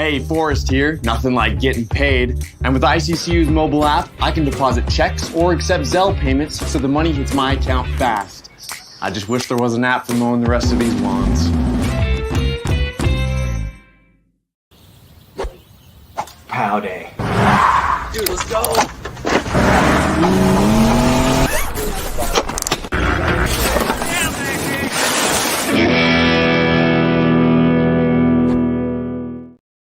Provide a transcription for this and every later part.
Hey, Forrest here. Nothing like getting paid. And with ICCU's mobile app, I can deposit checks or accept Zelle payments so the money hits my account fast. I just wish there was an app for mowing the rest of these lawns. Pow day. Dude, let's go.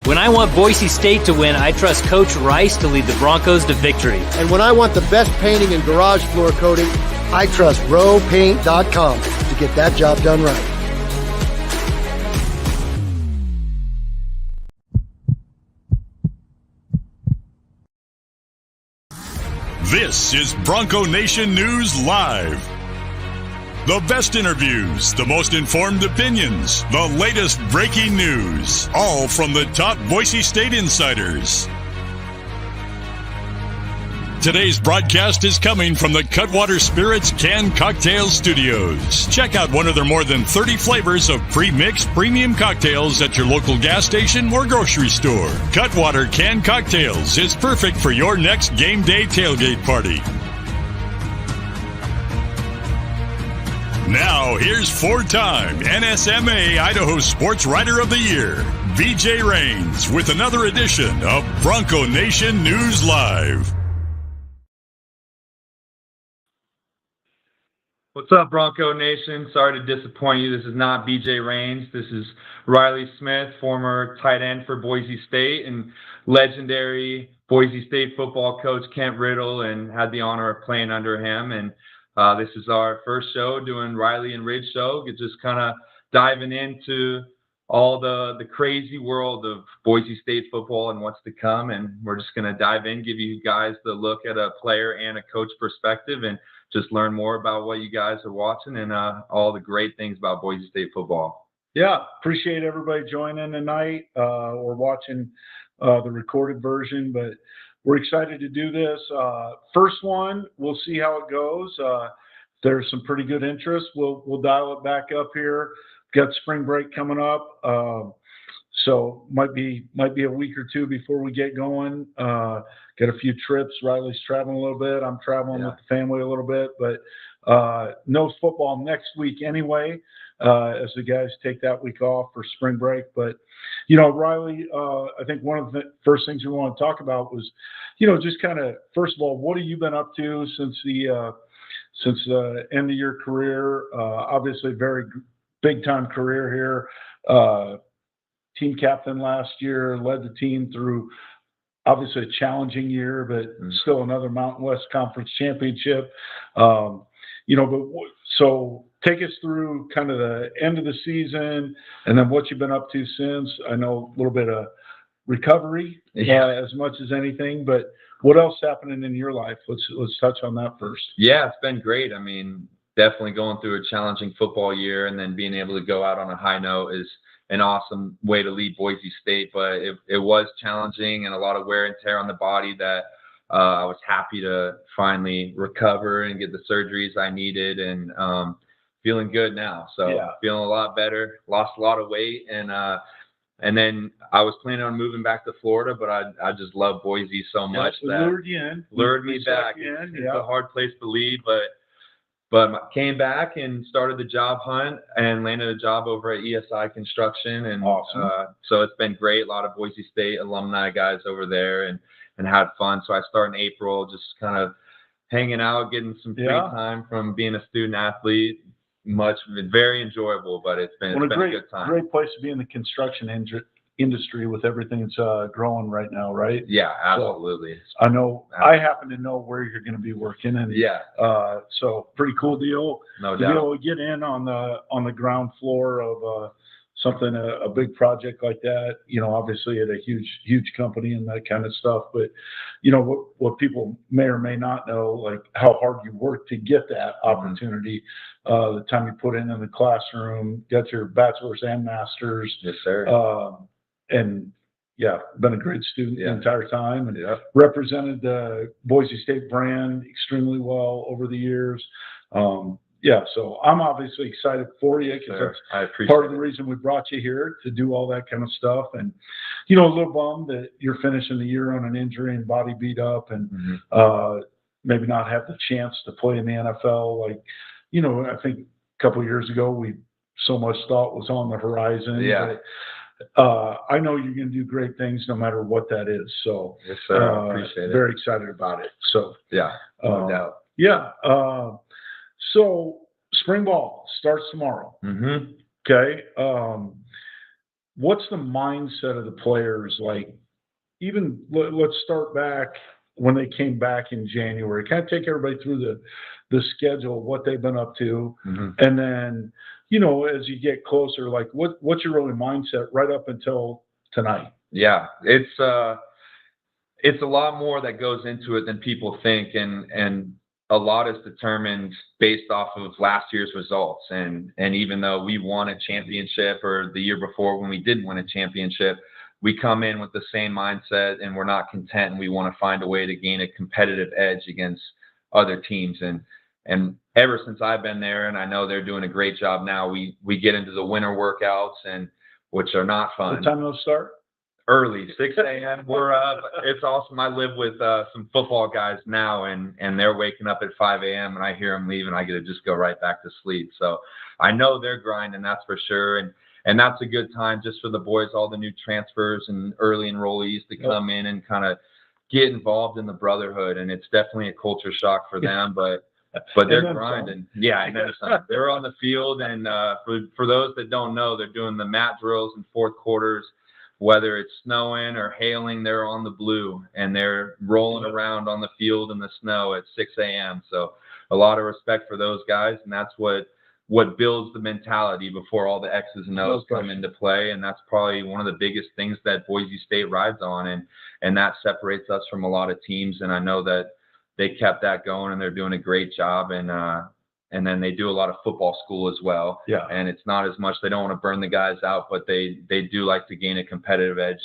When I want Boise State to win, I trust Coach Rice to lead the Broncos to victory. And when I want the best painting and garage floor coating, I trust rowpaint.com to get that job done right. This is Bronco Nation News Live. The best interviews, the most informed opinions, the latest breaking news, all from the top Boise State insiders. Today's broadcast is coming from the Cutwater Spirits Canned Cocktail Studios. Check out one of their more than 30 flavors of pre-mixed premium cocktails at your local gas station or grocery store. Cutwater Canned Cocktails is perfect for your next game day tailgate party. Now, here's four-time NSMA Idaho Sports Writer of the Year, BJ Rains, with another edition of Bronco Nation News Live. What's up, Bronco Nation? Sorry to disappoint you. This is not BJ Rains. This is Riley Smith, former tight end for Boise State and legendary Boise State football coach Kent Riddle, and had the honor of playing under him. And this is our first show doing Riley and Ridge show. Just kind of diving into all the crazy world of Boise State football and what's to come. And we're just going to dive in, give you guys the look at a player and a coach perspective, and just learn more about what you guys are watching and all the great things about Boise State football. Yeah, appreciate everybody joining tonight or watching the recorded version, but we're excited to do this. First one, we'll see how it goes. There's some pretty good interest. We'll dial it back up here. Got spring break coming up, so might be a week or two before we get going. Got a few trips. Riley's traveling a little bit. I'm traveling with the family a little bit, but no football next week anyway, as the guys take that week off for spring break. But, Riley, I think one of the first things we want to talk about was, just kind of, first of all, what have you been up to since the end of your career? Obviously, very big-time career here. Team captain last year, led the team through obviously a challenging year, but still another Mountain West Conference championship. So take us through kind of the end of the season and then what you've been up to since. I know a little bit of recovery as much as anything, but what else happening in your life? Let's touch on that first. Yeah, it's been great. I mean, definitely going through a challenging football year and then being able to go out on a high note is an awesome way to lead Boise State, but it was challenging and a lot of wear and tear on the body that I was happy to finally recover and get the surgeries I needed, and feeling good now. So feeling a lot better, lost a lot of weight, and then I was planning on moving back to Florida, but I just love Boise so much that lured me back. It's a hard place to leave, but came back and started the job hunt and landed a job over at ESI Construction. And so it's been great. A lot of Boise State alumni guys over there and had fun. So I started in April, just kind of hanging out, getting some free time from being a student athlete. Very enjoyable, but it's been a good time. Great place to be in the construction industry with everything that's growing right now, right? Yeah, absolutely. So I know. I happen to know where you're going to be working, and so pretty cool deal. No doubt. To be able to get in on the ground floor of something, a big project like that. Obviously at a huge company and that kind of stuff. But what people may or may not know, like how hard you work to get that opportunity. The time you put in the classroom, got your bachelor's and master's. Yes, sir. And been a great student the entire time, and represented the Boise State brand extremely well over the years. yeah, so I'm obviously excited for you because Sure. I that's appreciate part of the it. reason we brought you here, to do all that kind of stuff. And, you know, a little bummed that you're finishing the year on an injury and body beat up, and maybe not have the chance to play in the NFL. Like, you know, I think a couple of years ago we so much thought was on the horizon. Yeah. But, I know you're going to do great things no matter what that is. So, Yes, sir. I appreciate it. Very excited about it. So, Yeah, no doubt. yeah. So spring ball starts tomorrow. Mm-hmm. Okay. What's the mindset of the players? Like, even let's start back when they came back in January. Kind of take everybody through the schedule, what they've been up to, and then, you know, as you get closer, like what's your really mindset right up until tonight? Yeah, it's a lot more that goes into it than people think, and a lot is determined based off of last year's results. And even though we won a championship, or the year before when we didn't win a championship, we come in with the same mindset, and we're not content, and we want to find a way to gain a competitive edge against other teams. And ever since I've been there, and I know they're doing a great job now, we get into the winter workouts, and which are not fun. What time do those start? Early, 6 a.m. We're up. It's awesome. I live with some football guys now, and they're waking up at 5 a.m. and I hear them leave, and I get to just go right back to sleep. So I know they're grinding, that's for sure. And that's a good time just for the boys, all the new transfers and early enrollees to come in and kind of get involved in the brotherhood. And it's definitely a culture shock for them, but they're grinding. Yeah, and then some. They're on the field, and for those that don't know, they're doing the mat drills in fourth quarters. Whether it's snowing or hailing, they're on the blue, and they're rolling around on the field in the snow at 6 a.m. So a lot of respect for those guys, and that's what builds the mentality before all the X's and O's come into play. And that's probably one of the biggest things that Boise State rides on, and that separates us from a lot of teams. And I know that they kept that going, and they're doing a great job. And then they do a lot of football school as well. Yeah. And it's not as much, they don't want to burn the guys out, but they do like to gain a competitive edge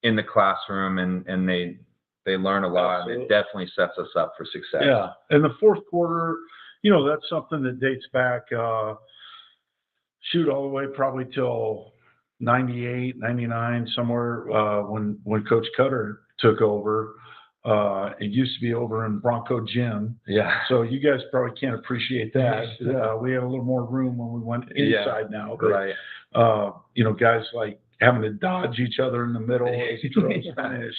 in the classroom, and they learn a lot. Absolutely. And it definitely sets us up for success. Yeah. And the fourth quarter, you know, that's something that dates back, all the way probably till 98, 99, somewhere, when Coach Cutter took over. It used to be over in Bronco Gym. Yeah. So you guys probably can't appreciate that. We have a little more room when we went inside now. But, Right. You know, guys like having to dodge each other in the middle as drills finish.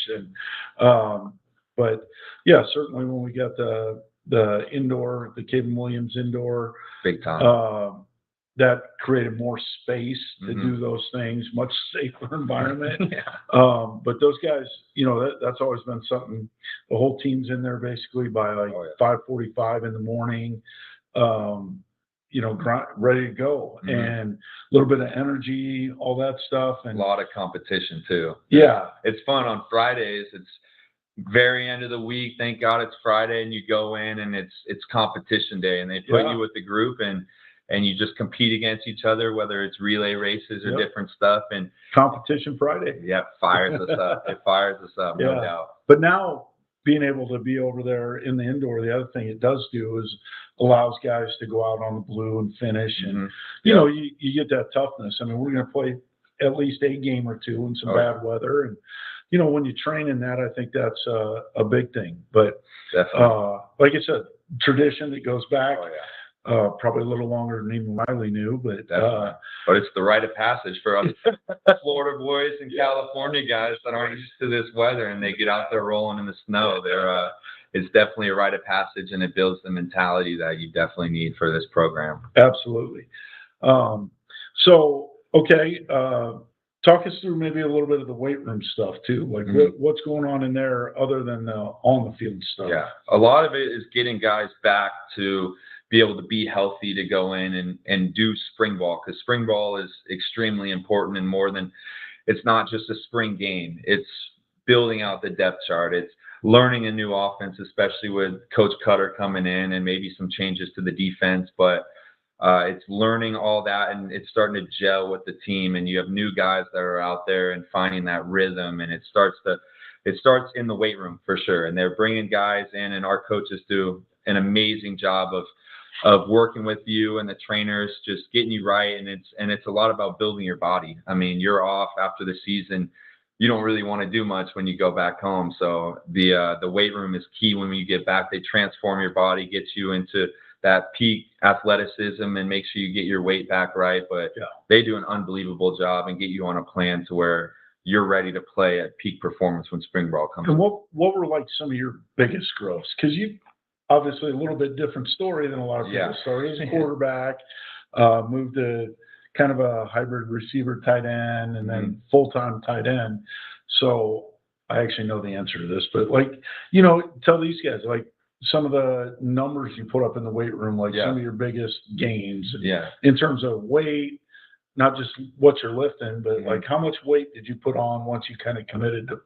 But yeah, certainly when we got the indoor, the Caden Williams indoor, Big time. that created more space to do those things, much safer environment. But those guys, you know, that's always been something. The whole team's in there basically by like 5:45 in the morning, you know, ready to go, and a little bit of energy, all that stuff. And a lot of competition too. Yeah. It's fun on Fridays. It's very end of the week. Thank God it's Friday, and you go in, and it's competition day, and they put you with the group, and you just compete against each other, whether it's relay races or different stuff. And Competition Friday. Yeah, fires us up. It fires us up, no doubt. But now being able to be over there in the indoor, the other thing it does do is allows guys to go out on the blue and finish. And, you know, you get that toughness. I mean, we're going to play at least a game or two in some bad weather. And, you know, when you train in that, I think that's a big thing. But like I said, tradition that goes back. Probably a little longer than even Wiley knew, but it's the rite of passage for us Florida boys and California guys that aren't used to this weather, and they get out there rolling in the snow. It's definitely a rite of passage, and it builds the mentality that you definitely need for this program. Absolutely. So, okay, talk us through maybe a little bit of the weight room stuff too. Like what's going on in there other than on the field stuff? Yeah, a lot of it is getting guys back to be able to be healthy to go in and do spring ball, because spring ball is extremely important, and more than, it's not just a spring game. It's building out the depth chart. It's learning a new offense, especially with Coach Cutter coming in and maybe some changes to the defense. But it's learning all that, and it's starting to gel with the team, and you have new guys that are out there and finding that rhythm, and it starts in the weight room for sure. And they're bringing guys in, and our coaches do an amazing job of working with you and the trainers, just getting you right. And it's a lot about building your body. I mean, you're off after the season. You don't really want to do much when you go back home. So the weight room is key when you get back. They transform your body, get you into that peak athleticism, and make sure you get your weight back right. But they do an unbelievable job and get you on a plan to where you're ready to play at peak performance when spring ball comes. And what were like some of your biggest growths? Because you obviously a little bit different story than a lot of people. Started as a quarterback, moved to kind of a hybrid receiver tight end, and then full-time tight end. So I actually know the answer to this, but like, you know, tell these guys like some of the numbers you put up in the weight room, like some of your biggest gains in terms of weight, not just what you're lifting, but like how much weight did you put on once you kind of committed to?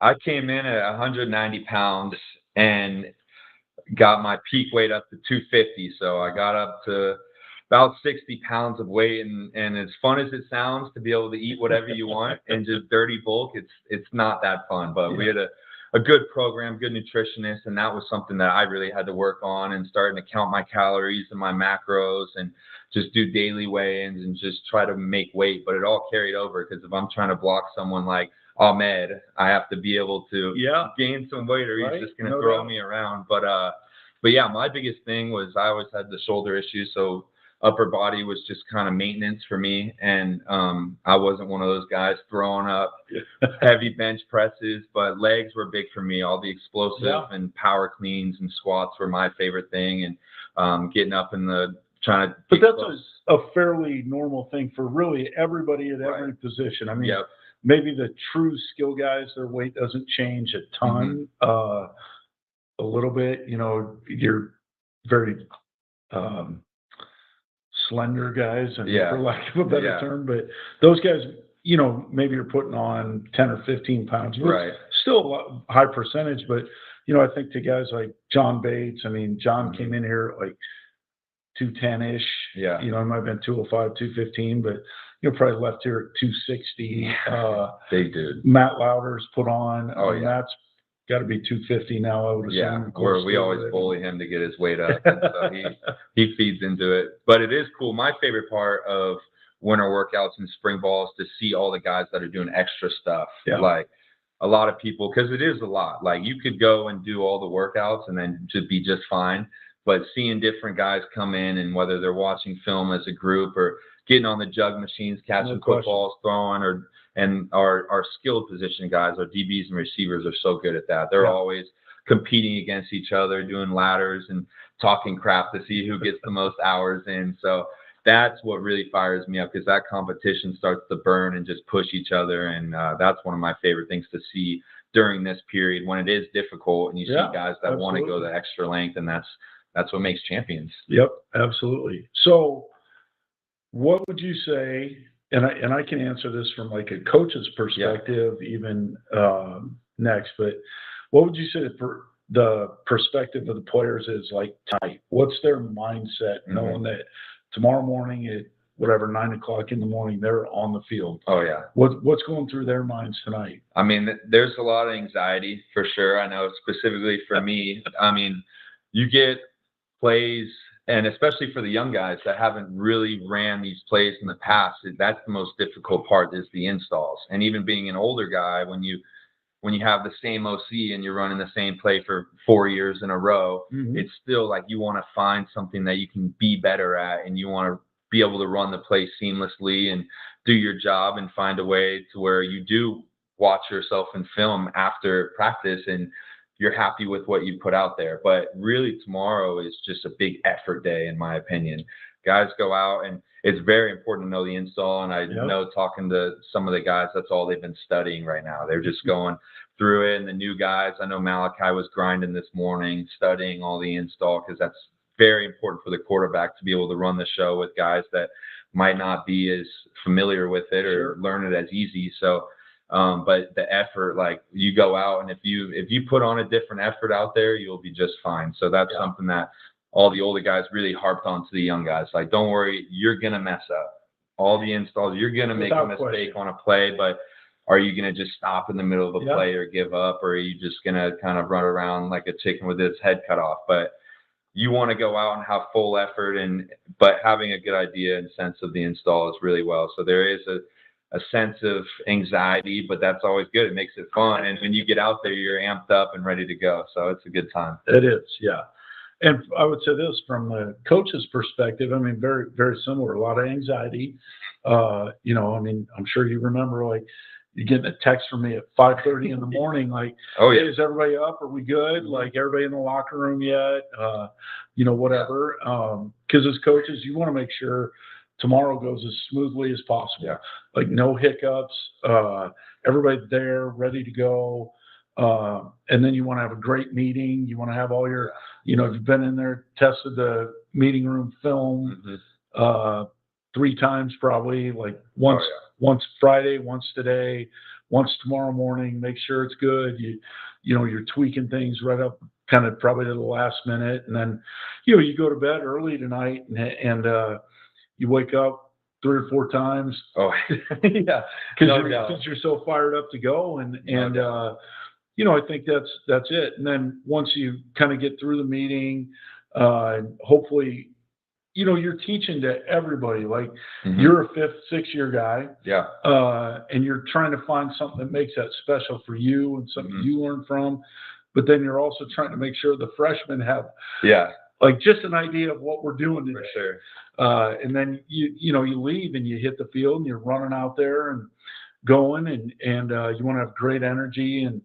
I came in at 190 pounds and got my peak weight up to 250. So I got up to about 60 pounds of weight, and as fun as it sounds to be able to eat whatever you want and just dirty bulk, it's not that fun. But we had a good program, good nutritionist, and that was something that I really had to work on, and starting to count my calories and my macros and just do daily weigh-ins and just try to make weight. But it all carried over, because if I'm trying to block someone like Ahmed, I have to be able to gain some weight, or he's just going to throw me around. But yeah, my biggest thing was I always had the shoulder issue, so upper body was just kind of maintenance for me. And I wasn't one of those guys throwing up heavy bench presses, but legs were big for me. All the explosive and power cleans and squats were my favorite thing. And getting up in the trying to. But that's a fairly normal thing for really everybody at every position. I mean, maybe the true skill guys, their weight doesn't change a ton, a little bit. You know, you're very slender guys, and for lack of a better term, but those guys, you know, maybe you're putting on 10 or 15 pounds, still a high percentage. But, you know, I think to guys like John Bates, I mean, John came in here like 210-ish, you know, it might have been 205, 215, but, you know, probably left here at 260. Big dude. Matt Lauder's put on, Matt's got to be 250 now, I would assume. Where we always bully him to get his weight up, and so he feeds into it. But it is cool. My favorite part of winter workouts and spring ball is to see all the guys that are doing extra stuff. Like a lot of people, because it is a lot. Like you could go and do all the workouts and then just be just fine, but seeing different guys come in, and whether they're watching film as a group or getting on the jug machines, catching footballs, throwing, and our skilled position guys, our DBs and receivers are so good at that. They're always competing against each other, doing ladders and talking crap to see who gets the most hours in. So that's what really fires me up, because that competition starts to burn and just push each other. And that's one of my favorite things to see during this period when it is difficult, and you see guys that want to go the extra length, and that's what makes champions. Yep, absolutely. So what would you say, and I can answer this from like a coach's perspective, even next, but what would you say the perspective of the players is like tonight? What's their mindset, knowing that tomorrow morning at whatever 9 o'clock in the morning they're on the field? What's going through their minds tonight? I mean, there's a lot of anxiety for sure. I know specifically for me. I mean, you get plays, and especially for the young guys that haven't really ran these plays in the past, that's the most difficult part, is the installs. And even being an older guy, when you have the same OC and you're running the same play for 4 years in a row, it's still like you want to find something that you can be better at, and you want to be able to run the play seamlessly and do your job and find a way to where you do watch yourself in film after practice and you're happy with what you put out there. But really tomorrow is just a big effort day, in my opinion. Guys go out, and it's very important to know the install. And I know, talking to some of the guys, that's all they've been studying right now. They're just going through it. And the new guys, I know Malachi was grinding this morning, studying all the install, because that's very important for the quarterback to be able to run the show with guys that might not be as familiar with it or learn it as easy. So, but the effort, like you go out, and if you put on a different effort out there, you'll be just fine. So that's something that all the older guys really harped on to the young guys. Like, don't worry, you're going to mess up. All the installs, you're going to make a mistake on a play, but are you going to just stop in the middle of a play or give up, or are you just going to kind of run around like a chicken with its head cut off? But you want to go out and have full effort, but having a good idea and sense of the install is really well. So there is a sense of anxiety, but that's always good. It makes it fun. And when you get out there, you're amped up and ready to go. So it's a good time. It is, yeah. And I would say this from the coach's perspective, I mean, very, very similar, a lot of anxiety. You know, I mean, I'm sure you remember, like, you getting a text from me at 5:30 in the morning, like, Oh, yeah. hey, is everybody up? Are we good? Like, everybody in the locker room yet? You know, whatever. Because as coaches, you want to make sure tomorrow goes as smoothly as possible. Yeah. Like, no hiccups. Everybody's there, ready to go. And then you want to have a great meeting. You want to have all your, you know, you've been in there, tested the meeting room film 3 times probably, like once Friday, once today, once tomorrow morning. Make sure it's good. You know, you're tweaking things right up kind of probably to the last minute. And then, you know, you go to bed early tonight and you wake up 3 or 4 times. Oh, yeah. Because you're so fired up to go. And you know, I think that's it. And then once you kind of get through the meeting, hopefully, you know, you're teaching to everybody. Like you're a 5th, 6th year guy. Yeah. And you're trying to find something that makes that special for you and something you learn from. But then you're also trying to make sure the freshmen have like just an idea of what we're doing today. For sure. And then you know, you leave and you hit the field and you're running out there and going and you want to have great energy. And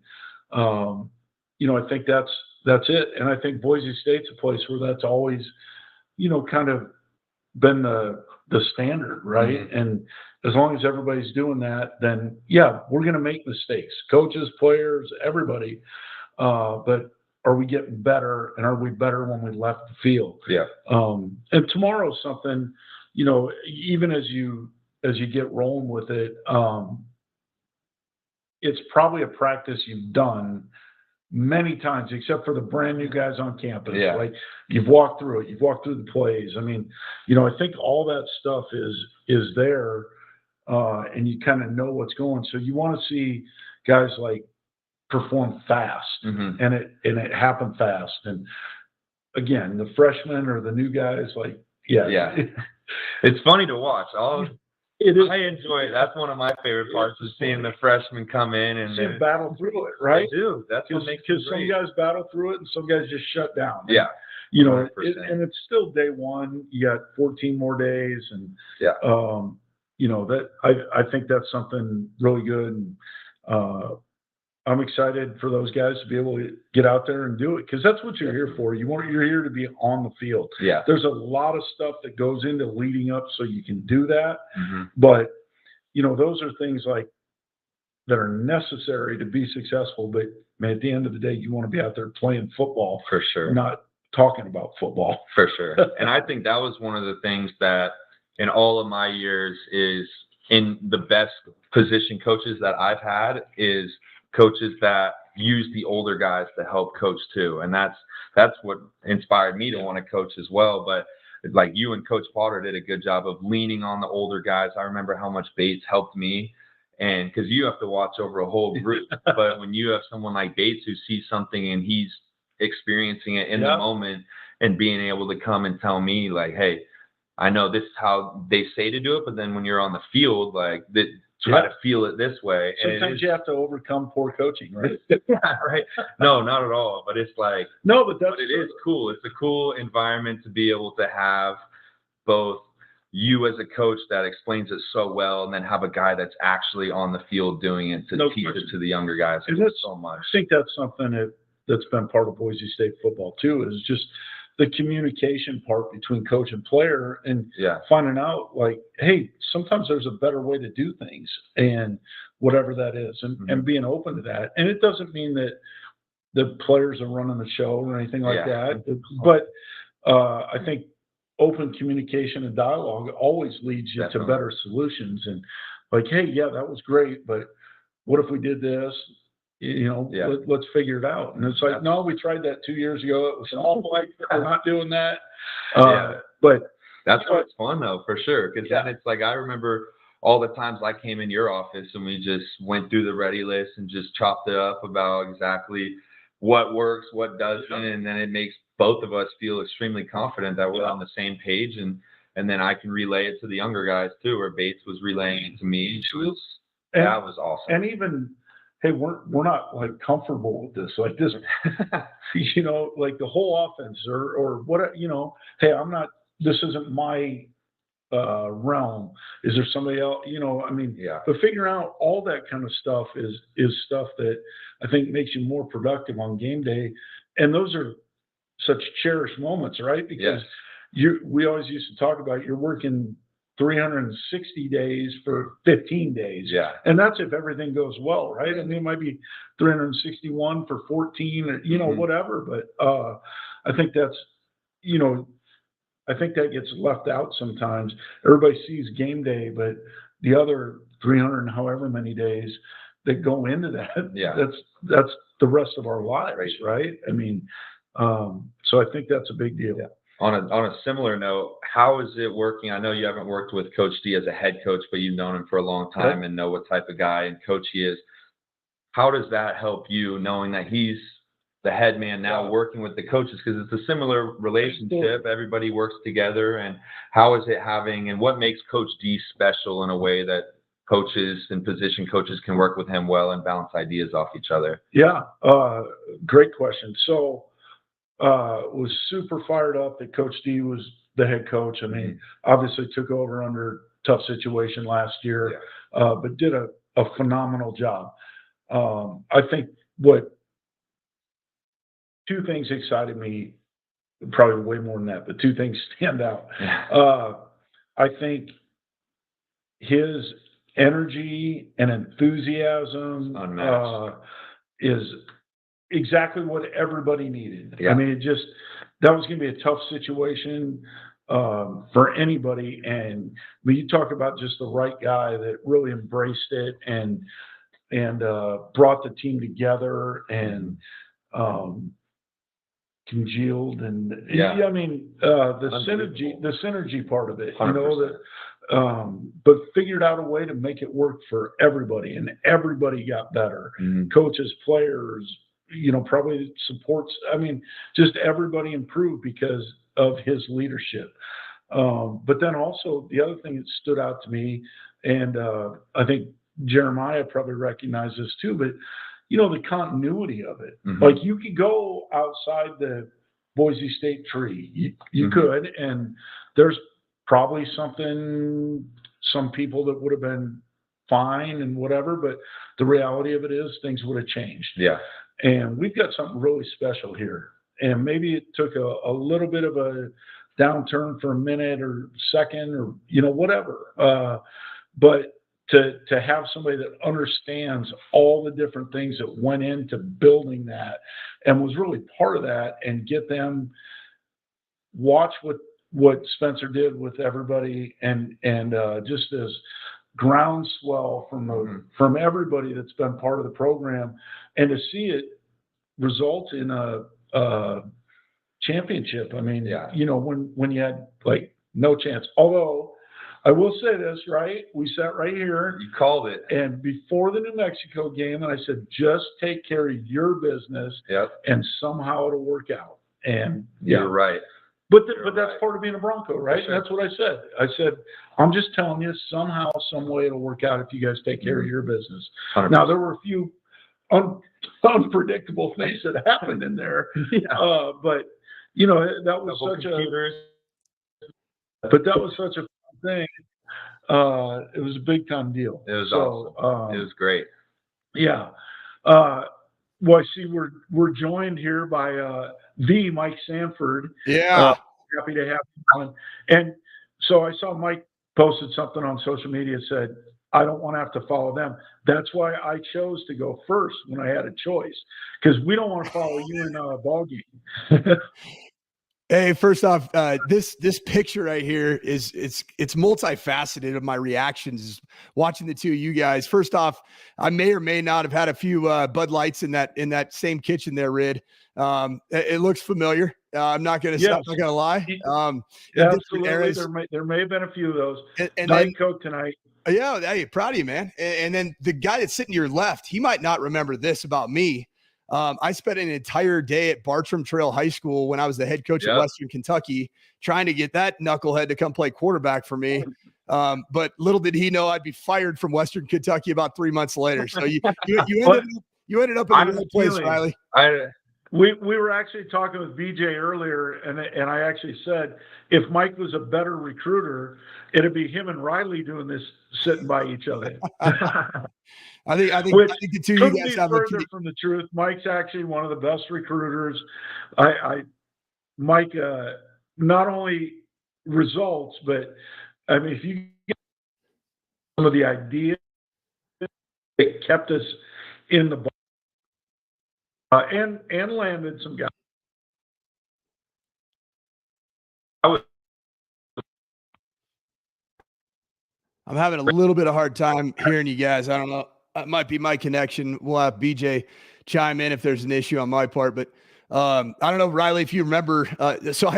you know, I think that's it. And I think Boise State's a place where that's always, you know, kind of been the standard, right? And as long as everybody's doing that, then yeah, we're going to make mistakes, coaches, players, everybody. But are we getting better? And are we better when we left the field? Yeah. And tomorrow's something, you know, even as you get rolling with it, it's probably a practice you've done many times, except for the brand new guys on campus. Yeah. Like you've walked through it, you've walked through the plays. I mean, you know, I think all that stuff is there, and you kind of know what's going. So you want to see guys like perform fast, and it happened fast. And again, the freshmen or the new guys, like it's funny to watch. It is. I enjoy it. That's one of my favorite parts is seeing the freshmen come in and they battle through it, right? They do. That's what makes it because some great. guys battle through it and some guys just shut down. Yeah. You know, 100%. and it's still day one. You got 14 more days, and you know that I think that's something really good. And I'm excited for those guys to be able to get out there and do it because that's what you're here for. You're here to be on the field. Yeah. There's a lot of stuff that goes into leading up so you can do that. But, you know, those are things like that are necessary to be successful. But man, at the end of the day, you want to be out there playing football. For sure. Not talking about football. For sure. And I think that was one of the things that in all of my years is in the best position coaches that I've had is coaches that use the older guys to help coach too. And that's what inspired me to want to coach as well. But like you and Coach Potter did a good job of leaning on the older guys. I remember how much Bates helped me. And because you have to watch over a whole group. But when you have someone like Bates who sees something and he's experiencing it in the moment and being able to come and tell me like, hey, I know this is how they say to do it. But then when you're on the field, like try to feel it this way. Sometimes you have to overcome poor coaching, right? Right. No, not at all. But it's like, but it is cool. It's a cool environment to be able to have both you as a coach that explains it so well, and then have a guy that's actually on the field doing it to teach it to the younger guys. And that's so much. I think that's something that's been part of Boise State football too, is just the communication part between coach and player and finding out like, hey, sometimes there's a better way to do things and whatever that is and being open to that. And it doesn't mean that the players are running the show or anything like that. But I think open communication and dialogue always leads you to better solutions. And like, hey, that was great, but what if we did this? You know, let's figure it out. And it's like, no, we tried that 2 years ago. It was awful. We're not doing that. But that's what's fun though, for sure. Because then it's like, I remember all the times I came in your office and we just went through the ready list and just chopped it up about exactly what works, what doesn't. And then it makes both of us feel extremely confident that we're on the same page, and then I can relay it to the younger guys too, where Bates was relaying it to me. That was awesome. And even, hey, we're not like comfortable with this, like this, you know, like the whole offense or what, you know, hey, this isn't my realm. Is there somebody else, you know, I mean, but figuring out all that kind of stuff is stuff that I think makes you more productive on game day. And those are such cherished moments, right? Because we always used to talk about you're working 360 days for 15 days. Yeah. And that's if everything goes well, right? I mean, it might be 361 for 14, you know, whatever. But I think that's, you know, I think that gets left out sometimes. Everybody sees game day, but the other 300 and however many days that go into that, that's the rest of our lives, right? I mean, so I think that's a big deal. Yeah. On a similar note, how is it working? I know you haven't worked with Coach D as a head coach, but you've known him for a long time and know what type of guy and coach he is. How does that help you, knowing that he's the head man now working with the coaches? Because it's a similar relationship. Everybody works together. And how is it having, and what makes Coach D special in a way that coaches and position coaches can work with him well and bounce ideas off each other? Yeah, great question. So was super fired up that Coach D was the head coach. I mean, obviously took over under tough situation last year, but did a phenomenal job. I think two things excited me, probably way more than that, but two things stand out. I think his energy and enthusiasm is exactly what everybody needed. I mean, that was going to be a tough situation for anybody. And when you talk about just the right guy that really embraced it and brought the team together and congealed and I mean the synergy part of it, 100%. You know, that but figured out a way to make it work for everybody, and everybody got better. Coaches, players, you know, probably supports. I mean, just everybody improved because of his leadership. But then also the other thing that stood out to me, and I think Jeremiah probably recognized this too, but you know, the continuity of it. Like you could go outside the Boise State tree, you could, and there's probably some people that would have been fine and whatever, but the reality of it is things would have changed. Yeah. And we've got something really special here. And maybe it took a little bit of a downturn for a minute or second or, you know, whatever. But to have somebody that understands all the different things that went into building that and was really part of that, and get them watch what Spencer did with everybody and just this groundswell from everybody that's been part of the program, and to see it result in a championship. I mean, you know, when you had like no chance, although I will say this, right? We sat right here. You called it. And before the New Mexico game, and I said, just take care of your business, and somehow it'll work out. And you're right. But that's part of being a Bronco, right? Sure. That's what I said. I said, I'm just telling you, somehow, some way it'll work out if you guys take care of your business. 100%. Now, there were a few unpredictable things that happened in there. But, you know, that was such a thing. It was a big time deal. It was awesome. It was great. Yeah. Well, I see we're joined here by the Mike Sanford. Happy to have him on. And so I saw Mike posted something on social media, said, I don't want to have to follow them. That's why I chose to go first when I had a choice, because we don't want to follow you in a ball game. Hey, first off, this picture right here it's multifaceted of my reactions watching the two of you guys. First off, I may or may not have had a few Bud Lights in that same kitchen there, Rid. It looks familiar. I'm not gonna lie. Absolutely. There may have been a few of those. And Diet Coke tonight. Yeah, hey, proud of you, man. And then the guy that's sitting to your left, he might not remember this about me. I spent an entire day at Bartram Trail High School when I was the head coach at Western Kentucky, trying to get that knucklehead to come play quarterback for me. But little did he know I'd be fired from Western Kentucky about 3 months later. So you ended up in the right place, Riley. We were actually talking with BJ earlier, and I actually said if Mike was a better recruiter, it'd be him and Riley doing this, sitting by each other. I think the two of you guys have further from the truth. Mike's actually one of the best recruiters. Mike, not only results, but I mean, if you get some of the ideas that kept us in the and landed some guys. I'm having a little bit of hard time hearing you guys. I don't know. It might be my connection. We'll have BJ chime in if there's an issue on my part. But I don't know, Riley, if you remember. So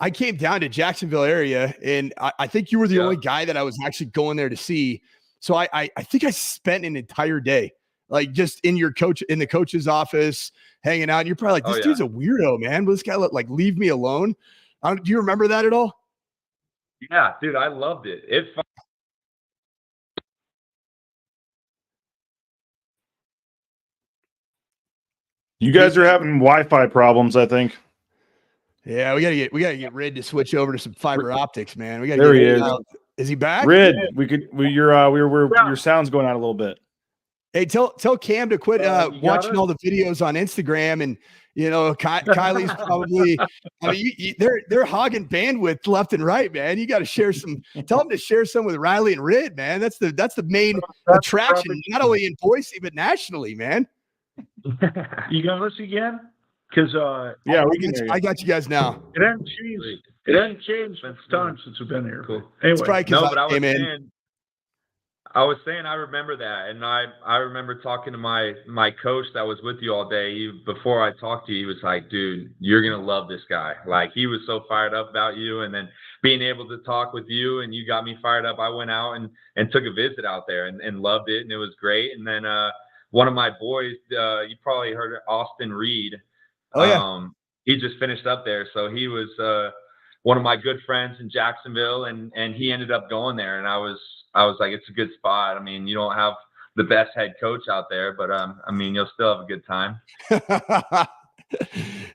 I came down to Jacksonville area, and I think you were the only guy that I was actually going there to see. So I think I spent an entire day, like just in the coach's office, hanging out. And you're probably like, this dude's a weirdo, man. Will this guy leave me alone? Do you remember that at all? Yeah, dude, I loved it. You guys are having Wi-Fi problems, I think. Yeah, we gotta get Rid to switch over to some fiber optics, man. We gotta. There he is. Is he back? Rid, your sound's going out a little bit. Hey, tell Cam to quit watching all the videos on Instagram, and Kylie's probably. I mean, they're hogging bandwidth left and right, man. You got to share some. Tell them to share some with Riley and Rid, man. That's the main attraction, not only in Boise but nationally, man. You got us again? Because I got you guys now. It hasn't changed. It hasn't changed since time since we've been here. Cool. Anyway, it's probably because I was saying I remember that, and I remember talking to my coach that was with you all day. Before I talked to you, he was like, "Dude, you're gonna love this guy." Like, he was so fired up about you, and then being able to talk with you, and you got me fired up. I went out and took a visit out there and loved it, and it was great. And then one of my boys, you probably heard of Austin Reed. Oh yeah. He just finished up there, so he was one of my good friends in Jacksonville, and he ended up going there, and I was like, it's a good spot. I mean, you don't have the best head coach out there, but I mean, you'll still have a good time.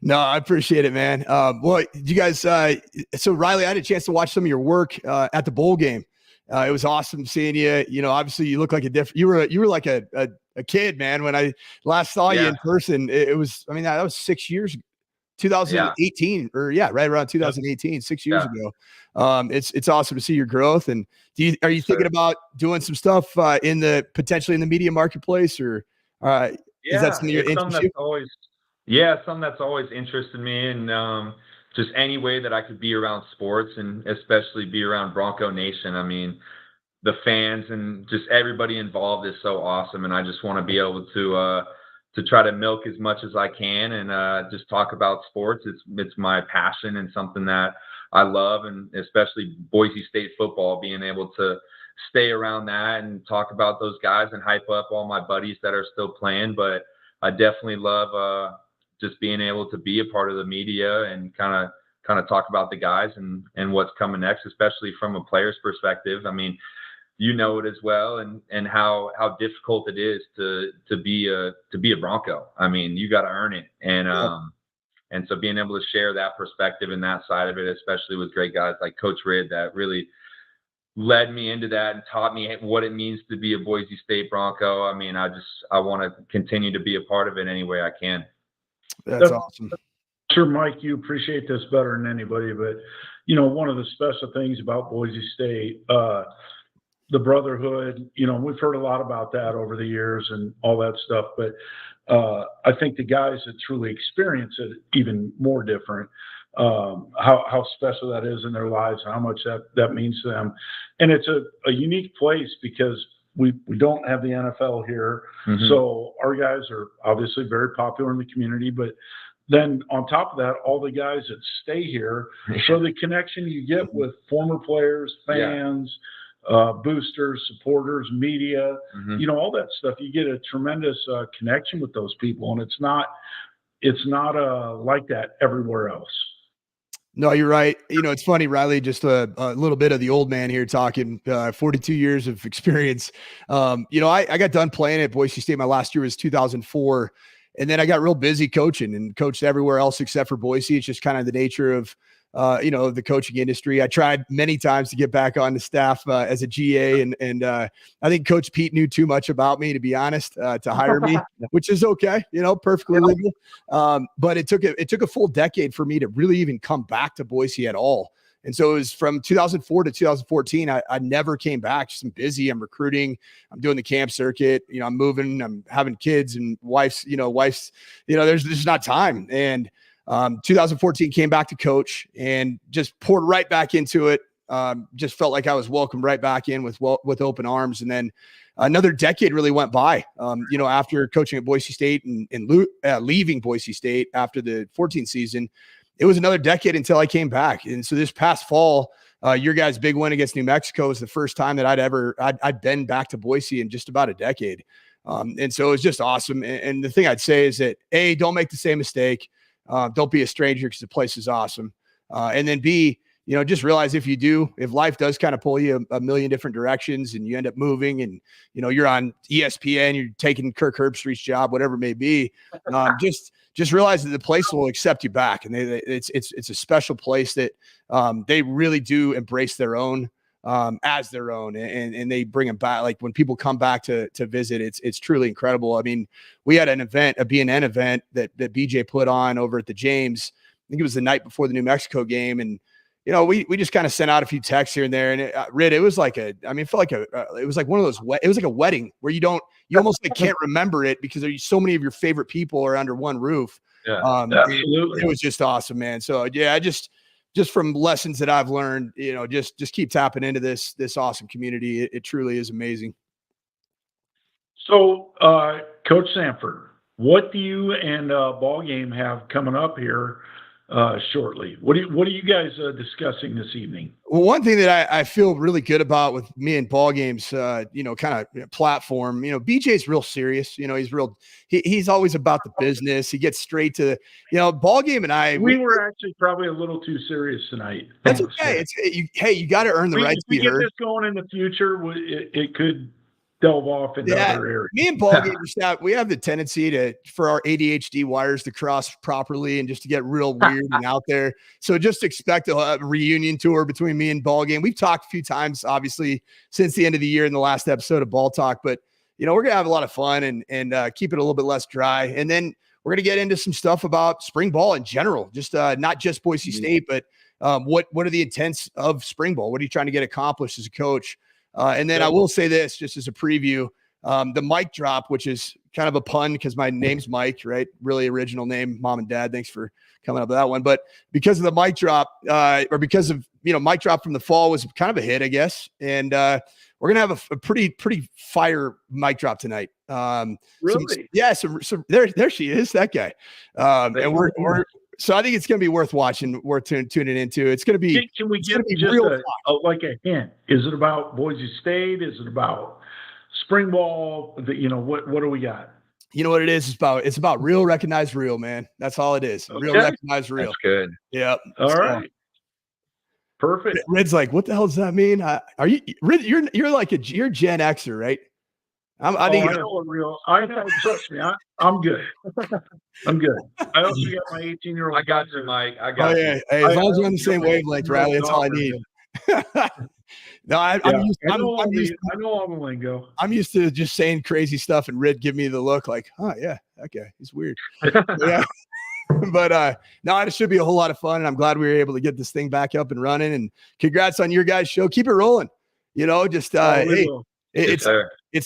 No, I appreciate it, man. Well, you guys, so Riley, I had a chance to watch some of your work at the bowl game. It was awesome seeing you. Obviously you look like you were like a kid, man. When I last saw you in person, it was, I mean, that was 6 years, 2018 right around 2018, 6 years ago. It's awesome to see your growth. And are you thinking about doing some stuff potentially in the media marketplace, or is that something you're interested in? Something that's always interested me, and just any way that I could be around sports, and especially be around Bronco Nation. I mean, the fans and just everybody involved is so awesome, and I just want to be able to try to milk as much as I can, and just talk about sports. It's my passion and something that I love, and especially Boise State football, being able to stay around that and talk about those guys and hype up all my buddies that are still playing. But I definitely love just being able to be a part of the media and kind of talk about the guys and what's coming next, especially from a player's perspective. I mean, you know it as well, and how difficult it is to be a Bronco. I mean, you got to earn it, and so being able to share that perspective and that side of it, especially with great guys like Coach Rid, that really led me into that and taught me what it means to be a Boise State Bronco. I mean, I want to continue to be a part of it any way I can. That's awesome. Sure, Mike, you appreciate this better than anybody, but one of the special things about Boise State, the brotherhood, we've heard a lot about that over the years and all that stuff, but I think the guys that truly experience it even more different, how special that is in their lives and how much that means to them. And it's a unique place because we don't have the NFL here. Mm-hmm. So our guys are obviously very popular in the community, but then on top of that, all the guys that stay here, so the connection you get with former players, fans, boosters, supporters, media, all that stuff. You get a tremendous connection with those people, and it's not like that everywhere else. No, you're right. It's funny, Riley, just a little bit of the old man here talking, 42 years of experience. I got done playing at Boise State. My last year was 2004. And then I got real busy coaching and coached everywhere else except for Boise. It's just kind of the nature of, the coaching industry. I tried many times to get back on the staff as a GA, and I think Coach Pete knew too much about me, to be honest, to hire me, which is okay, perfectly legal. But it took a full decade for me to really even come back to Boise at all. And so it was from 2004 to 2014. I never came back. Just I'm busy. I'm recruiting. I'm doing the camp circuit. I'm moving. I'm having kids and wives. There's just not time. And 2014 came back to coach and just poured right back into it. Just felt like I was welcomed right back in with open arms. And then another decade really went by. After coaching at Boise State and leaving Boise State after the 14 season. It was another decade until I came back. And so this past fall, your guys' big win against New Mexico was the first time that I'd been back to Boise in just about a decade. And so it was just awesome. And the thing I'd say is that A, don't make the same mistake. Don't be a stranger because the place is awesome. And then B, just realize if life does kind of pull you a million different directions and you end up moving and, you're on ESPN, you're taking Kirk Herbstreit's job, whatever it may be, just realize that the place will accept you back. And it's a special place that they really do embrace their own as their own, and they bring them back. Like when people come back to visit, it's truly incredible. I mean, we had an event, a BNN event that BJ put on over at the James. I think it was the night before the New Mexico game. And, we just kind of sent out a few texts here and there. And it was like it was like one of those, it was like a wedding where you almost can't remember it because there's so many of your favorite people are under one roof. Yeah, absolutely. It was just awesome, man. So yeah, I just from lessons that I've learned, just keep tapping into this awesome community. It truly is amazing. So, Coach Sanford, what do you and Ball Game have coming up here shortly? What are you guys discussing this evening? Well, one thing that I feel really good about with me and Ball Game's, platform, BJ's real serious. He's always about the business. He gets straight to, Ball Game and I. We were actually probably a little too serious tonight. That's okay. You got to earn the right to be heard. If we get this going in the future, it could delve off into other areas. Me and Ball Game staff, we have the tendency for our ADHD wires to cross properly and just to get real weird and out there. So just expect a reunion tour between me and Ball Game. We've talked a few times, obviously, since the end of the year in the last episode of Ball Talk, but we're going to have a lot of fun and keep it a little bit less dry. And then we're going to get into some stuff about spring ball in general, just not just Boise State, but what are the intents of spring ball? What are you trying to get accomplished as a coach? And then I will say this, just as a preview, the mic drop, which is kind of a pun because my name's Mike, right? Really original name, mom and dad. Thanks for coming up with that one. But because of the mic drop, or because of, mic drop from the fall was kind of a hit, I guess. And we're going to have a pretty fire mic drop tonight. Really? So there she is, that guy. And we're so I think it's going to be worth watching, worth tuning into. It's going to be. Can we get just a hint? Is it about Boise State? Is it about spring ball? What do we got? You know what it is? It's about real, recognize real, man. That's all it is. Okay. Real, recognize real. That's good. Yeah. All right. Perfect. Red's like, what the hell does that mean? Are you Red? You're Gen Xer, right? I know. Trust me. I'm good. I'm good. I also got my 18-year-old. I got you, Mike. I got you. Hey, as long as we're on the same wavelength, Riley, that's all I need. No, I know all the lingo. I'm used to just saying crazy stuff and Red give me the look like, oh yeah, that guy, he's weird. Yeah. But no, it should be a whole lot of fun, and I'm glad we were able to get this thing back up and running. And congrats on your guys' show. Keep it rolling. It's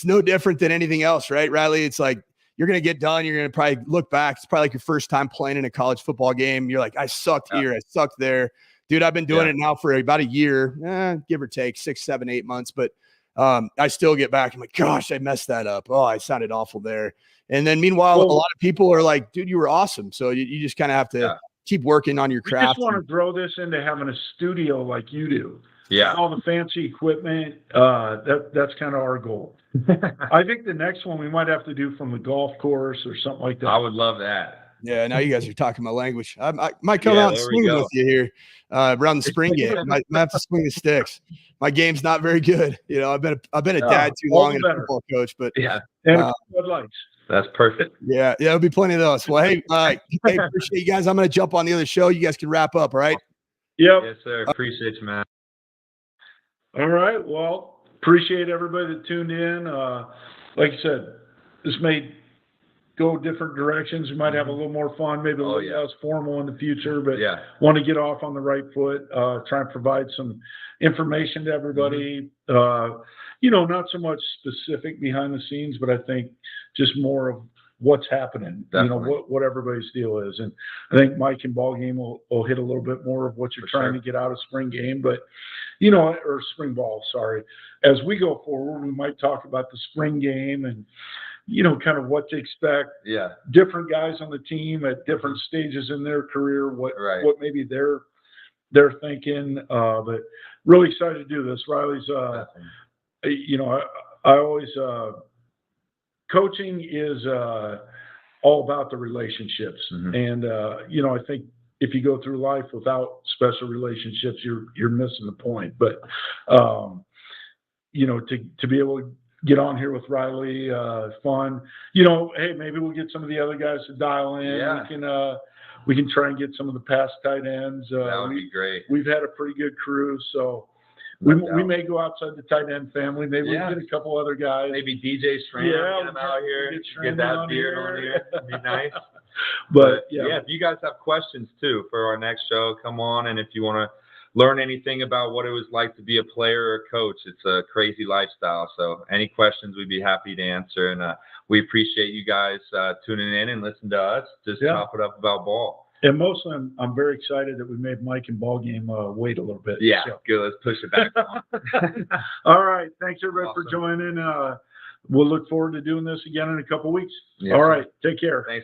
no different than anything else, right, Riley? It's like you're gonna get done. You're gonna probably look back. It's probably like your first time playing in a college football game. You're like, I sucked here, I sucked there, dude. I've been doing it now for about a year, give or take 6, 7, 8 months. But I still get back. I'm like, gosh, I messed that up. Oh, I sounded awful there. And then meanwhile, a lot of people are like, dude, you were awesome. So you just kind of have to keep working on your craft. We just want to grow this into having a studio like you do. Yeah. all the fancy equipment. That's kind of our goal. I think the next one we might have to do from the golf course or something like that. I would love that. Yeah, now you guys are talking my language. I might come out and there we swing go. with you here around the spring game. I might have to swing the sticks. My game's not very good. You know, I've been a dad too all long the and a better. football coach, but Yeah. And Bud Lights. That's perfect. yeah, there'll be plenty of those. Well, hey, hey, appreciate you guys. I'm going to jump on the other show. You guys can wrap up, all right? Yep. Yes, sir. Appreciate you, man. All right. Well, appreciate everybody that tuned in. Like I said, this may go different directions. We might have a little more fun, maybe a little less formal in the future, but want to get off on the right foot, try and provide some information to everybody. You know, not so much specific behind the scenes, but I think just more of what's happening, Definitely. you know, what everybody's deal is. And I think Mike and Ball Game will hit a little bit more of what you're trying to get out of spring game, but you know, or spring ball, sorry. As we go forward, we might talk about the spring game and, you know, kind of what to expect. Yeah. Different guys on the team at different stages in their career, what maybe they're thinking. But really excited to do this. Riley's, you know, I always, coaching is all about the relationships. And, you know, I think if you go through life without special relationships, you're missing the point. But, you know, to be able to get on here with Riley, fun. You know, hey, maybe we'll get some of the other guys to dial in. Yeah. We can try and get some of the past tight ends. That would be great. We've had a pretty good crew, so we may go outside the tight end family. Maybe we get a couple other guys. Maybe DJ Strand, get him out here, get that beard on here. It'd be nice. But if you guys have questions too for our next show, come on. And if you want to learn anything about what it was like to be a player or a coach, it's a crazy lifestyle. So any questions, we'd be happy to answer. And we appreciate you guys tuning in and listening to us just chop it up about ball. And mostly, I'm very excited that we made Mike and Ball Game wait a little bit. Yeah, so. good. Let's push it back on. All right. Thanks, everybody, for joining. We'll look forward to doing this again in a couple weeks. Yeah. All right. Take care. Thanks.